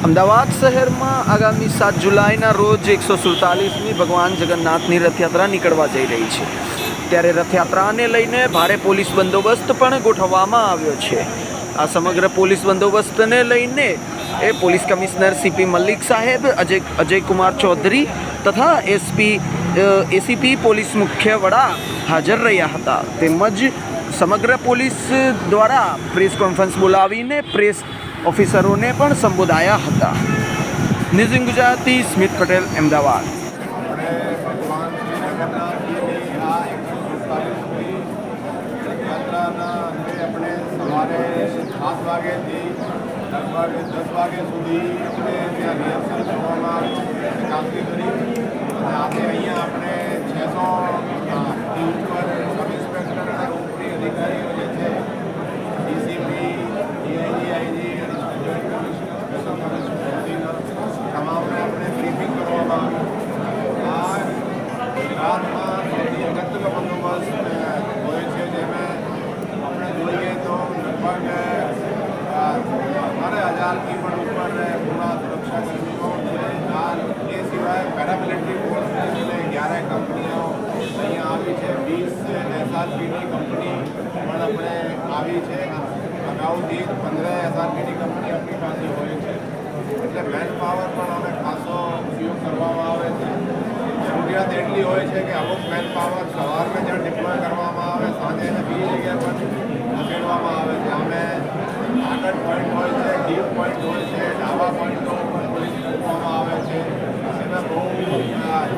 અમદાવાદ શહેરમાં આગામી 7 જુલાઈના રોજ 147મી ભગવાન જગન્નાથની રથયાત્રા નીકળવા જઈ રહી છે, ત્યારે રથયાત્રાને લઈને ભારે પોલીસ બંદોબસ્ત પણ ગોઠવવામાં આવ્યો છે। આ સમગ્ર પોલીસ બંદોબસ્તને લઈને પોલીસ કમિશનર સીપી મલિક સાહેબ, અજય કુમાર ચૌધરી તથા એસીપી પોલીસ મુખ્ય વડા હાજર રહ્યા હતા। તેમજ સમગ્ર પોલીસ દ્વારા પ્રેસ કોન્ફરન્સ બોલાવીને પ્રેસ ઓફિસરોને પણ સંબોધાયા હતા। ન્યૂઝ ઇન ગુજરાતી, સ્મિત પટેલ, અમદાવાદ। સવારે 7 વાગ્યાથી લગભગ 10 વાગ્યા સુધી ત્યાં રિહર્સલ કરવામાં કામગીરી કરી અને આજે અહીંયા આપણે 600 ઉપર સબ ઇન્સ્પેક્ટર અને ઉપરી અધિકારીઓ જે છે DCP, DIG, IG, additional joint commissioner, તમામને આપણે બ્રીફિંગ કરવામાં આવ્યું। આ ગુજરાતમાં સૌથી અગત્યનો બંદોબસ્ત હોય છે, જેમાં આપણે જોઈએ તો લગભગ 12,000થી પણ ઉપર પૂરા સુરક્ષા કર્મીઓ છે। એ સિવાય પેરામિલિટરી ફોર્સને લઈને 11 કંપનીઓ અહીંયા આવી છે, 20 એસઆરપીની કંપની પણ આપણે આવી છે। અગાઉથી 15 એસઆરપીની કંપની આપણી પાસે હોય છે, એટલે મેન પાવર પણ અમે ખાસો ઉપયોગ કરવામાં આવે છે। જરૂરિયાત એટલી હોય છે કે અમુક મેન પાવર સવારમાં જ્યાં ડિપ્લોય કરવામાં આવે, સાંજે એને બીજી જગ્યા પર ખસેડવામાં આવે છે। અમે આગળ પોઈન્ટ હોય છે, ડીપ પોઈન્ટ હોય છે, ડાબા પોઈન્ટો ઉપર પોલીસ મૂકવામાં આવે છે। એમાં બહુ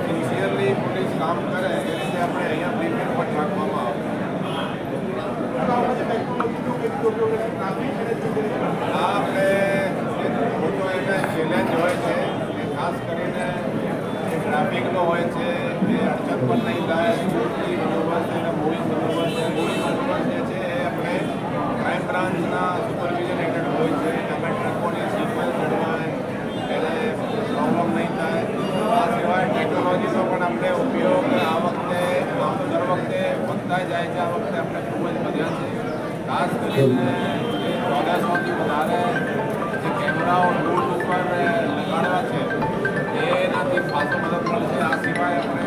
સિન્સિયરલી પોલીસ કામ કરે એ રીતે આપણે અહીંયા બ્રીફિંગ પણ રાખવામાં આવે। આ આપણે મોટો એને ચેલેન્જ હોય છે એ ખાસ કરીને ટ્રાફિકનો હોય છે, એ અડચણ પણ નહીં થાય। સ્કૂલની બંદોબસ્ત અને પોલીસ બંદોબસ્ત છે, પોલીસ બંદોબસ્ત જે છે એ આપણે ક્રાઇમ બ્રાન્ચના સુપરવિઝન હેઠળ હોય છે। અમે ટ્રકોની સિક્વન્સ જળવાય, એને પ્રોબ્લેમ નહીં થાય। આ સિવાય ટેકનોલોજીનો પણ આપણે ઉપયોગ આ વખતે દર વખતે વધતા જાય છે, આ વખતે આપણે ખૂબ જ વધ્યા છે। ખાસ કરીને 1400થી વધારે જે કેમેરાઓ રોડ ઉપર લગાડવા છે એનાથી ખાસો મદદ મળશે। આ સિવાય આપણે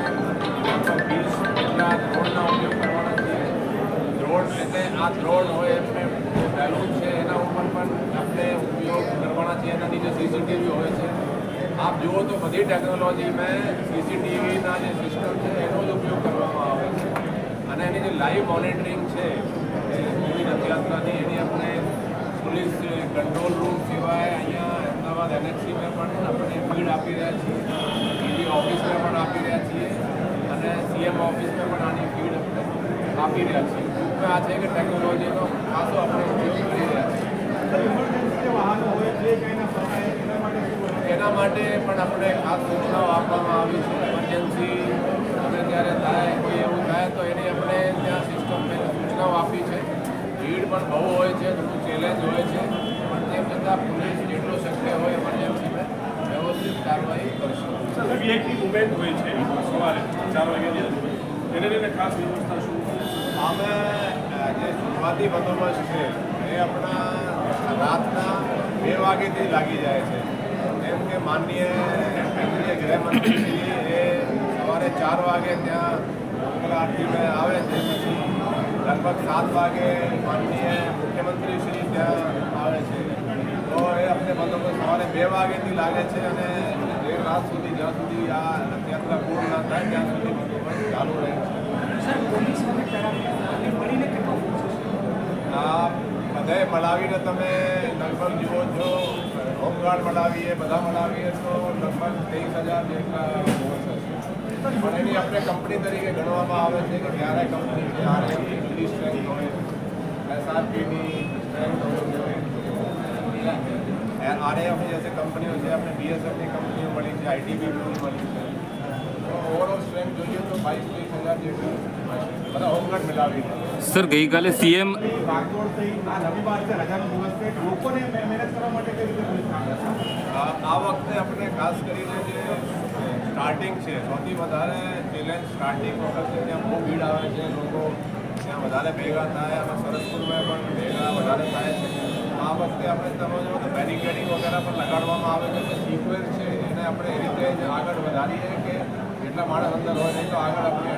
20 જેટલા ડ્રોનના ઉપયોગ કરવાના છીએ। ડ્રોન એટલે આ ડ્રોન હોય એમને બેલૂન છે એના ઉપર પણ આપણે ઉપયોગ કરવાના છીએ। એના નીચે સીસીટીવી હોય છે। આપ જુઓ તો બધી ટેકનોલોજીમાં સીસીટીવીના જે સિસ્ટમ છે એનો જ ઉપયોગ કરવામાં આવે છે અને એની જે લાઈવ મોનિટરિંગ છે પૂરી રથયાત્રાની એની આપણે પોલીસ કંટ્રોલ રૂમ સિવાય અહીંયા અમદાવાદ એનએક્સીમાં પણ આપણે ફીડ આપી રહ્યા છીએ, ઈડી ઓફિસમાં પણ આપી રહ્યા છીએ અને સીએમ ઓફિસમાં પણ આની ફીડ આપણે આપી રહ્યા છીએ। ટૂંકમાં આ છે કે ટેકનોલોજીનો ખાસો આપણે ઉપયોગ કરી રહ્યા છીએ। એના માટે પણ આપણે ખાસ સૂચનાઓ આપવામાં આવી છે। ઇમરજન્સી અને જ્યારે થાય કોઈ એવું થાય તો એની આપણે ત્યાં સિસ્ટમ સૂચનાઓ આપી છે। ભીડ પણ બહુ હોય છે, થોડું ચેલેન્જ હોય છે, પણ તેમ છતાં પોલીસ જેટલો શક્ય હોય ઇમરજન્સીમાં વ્યવસ્થિત કાર્યવાહી કરશે। વીઆઈપી મુવમેન્ટ હોય છે સવારે 4 વાગ્યાની આજુબાજુ, એને લઈને ખાસ વ્યવસ્થા શું છે? અમે જે શરૂઆતી બંદોબસ્ત છે એ આપણા રાતના 2 વાગ્યાથી લાગી જાય છે। જેમ કે માનનીય કેન્દ્રીય ગૃહમંત્રી એ સવારે 4 વાગે ત્યાં મંગલ આરતીમાં આવે છે, પછી લગભગ 7 વાગે માનનીય મુખ્યમંત્રી શ્રી ત્યાં આવે છે। તો એ આપણે બંદોબસ્ત સવારે 2 વાગ્યાથી લાગે છે અને દેર રાત સુધી જ્યાં સુધી આ રથયાત્રા પૂર્ણ ના થાય ત્યાં સુધી બંદોબસ્ત ચાલુ રહે છે। આ બધાએ મળાવીને તમે લગભગ જુઓ છો, હોમગાર્ડ મળાવીએ, બધા મળાવીએ તો લગભગ 23,000 જેટલા હશે। પણ એની આપણે કંપની તરીકે ગણવામાં આવે છે કે 11 કંપની છે, આરએફની સ્ટ્રેન્થ હોય, એસઆરપીની સ્ટ્રેન્થ હોય, આરએફ જैसे કંપનીઓ છે, આપણે બીએસએફની કંપનીઓ મળી છે, આઈટીબીપી મળી છે। તો ઓવરઓલ સ્ટ્રેન્થ જોઈએ તો 22-23,000 જેટલી બધા હોમગાર્ડ મિલાવીને। સર, ગઈકાલે સીએમ ભાગદોડ થઈ, આ રવિવાર છે, રજાનો દિવસ છે, લોકોને મહેનત કરવા માટે કઈ રીતે આ વખતે આપણે ખાસ કરીને જે સ્ટાર્ટિંગ છે સૌથી વધારે ચેલેન્જ સ્ટાર્ટિંગ વખતે ત્યાં બહુ ભીડ આવે છે, લોકો ત્યાં વધારે ભેગા થાય અને સરસપુરમાં પણ ભેગા વધારે થાય છે। આ વખતે આપણે તમે જો તો બેરિકેડિંગ વગેરે પણ લગાડવામાં આવે છે કે સિક્વેન્સ છે એને આપણે એ રીતે જ આગળ વધારીએ કે એટલા માણસ અંદર હોય નહીં તો આગળ આપણે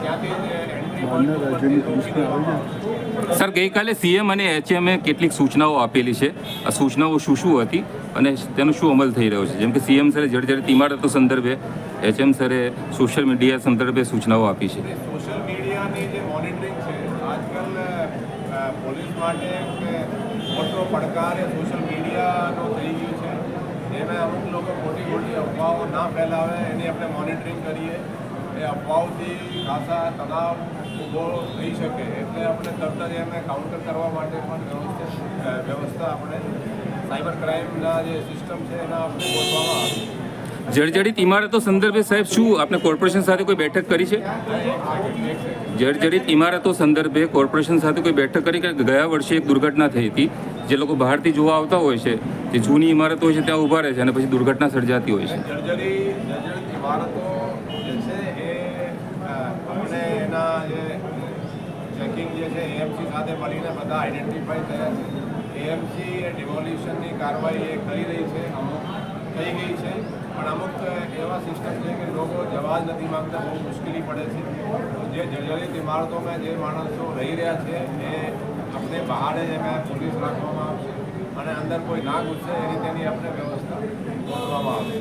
ત્યાંથી જ એન્ટ્રી પોઈન્ટ ઉપરથી રોકી દેવામાં આવે. સર ગઈકાલે સીએમ અને એચએમએ કેટલીક સૂચનાઓ આપેલી છે. આ સૂચનાઓ શું શું હતી અને તેનો શું અમલ થઈ રહ્યો છે? જેમ કે સીએમ સરે જર્જરિત ઇમારતો સંદર્ભે, એચએમ સરે સોશિયલ મીડિયા સંદર્ભે સૂચનાઓ આપી છે. સોશિયલ મીડિયાની જે મોનિટરિંગ છે આજકાલ પોલીસ માટે એક મોટો પડકાર એ સોશિયલ મીડિયાનો થઈ ગયું છે. એમાં અમુક લોકો ખોટી ખોટી અફવાઓ ના ફેલાવે એની આપણે મોનિટરિંગ કરીએ. એ અફવાઓથી ખાસા તણાવ ઊભો થઈ શકે એટલે આપણે તરત જ એને કાઉન્ટર કરવા માટે પણ વ્યવસ્થા આપણે સાયબર ક્રાઇમના જે સિસ્ટમ છે એના આપણે ગોઠવવામાં આવી. જર્જરિત ઇમારતો સંદર્ભે સાહેબ શું આપણે કોર્પોરેશન સાથે કોઈ બેઠક કરી છે? જર્જરિત ઇમારતો સંદર્ભે કોર્પોરેશન સાથે કોઈ બેઠક કરી કે ગયા વર્ષે એક દુર્ઘટના થઈ હતી. જે લોકો બહારથી જોવા આવતા હોય છે, જે જૂની ઇમારતો હોય છે ત્યાં ઊભા રહે છે અને પછી દુર્ઘટના સર્જાતી હોય છે. જર્જરિત ઇમારતો જે છે એ આપણે એના જે ચેકિંગ જે છે એએમસી સાથે મળીને બધા આઈડેન્ટિફાઈ થયા છે. એએમસી એ ડિમોલિશનની કાર્યવાહી એ કરી રહી છે, અમુક થઈ ગઈ છે પણ અમુક એવા સિસ્ટમ છે કે લોકો જવા જ નથી માગતા, બહુ મુશ્કેલી પડે છે. જે જર્જરિત ઇમારતોમાં જે માણસો રહી રહ્યા છે એ આપણે બહાર જ એમાં પોલીસ રાખવામાં આવશે અને અંદર કોઈ ના ઘૂસે એ રીતેની આપણે વ્યવસ્થા ગોઠવવામાં આવશે.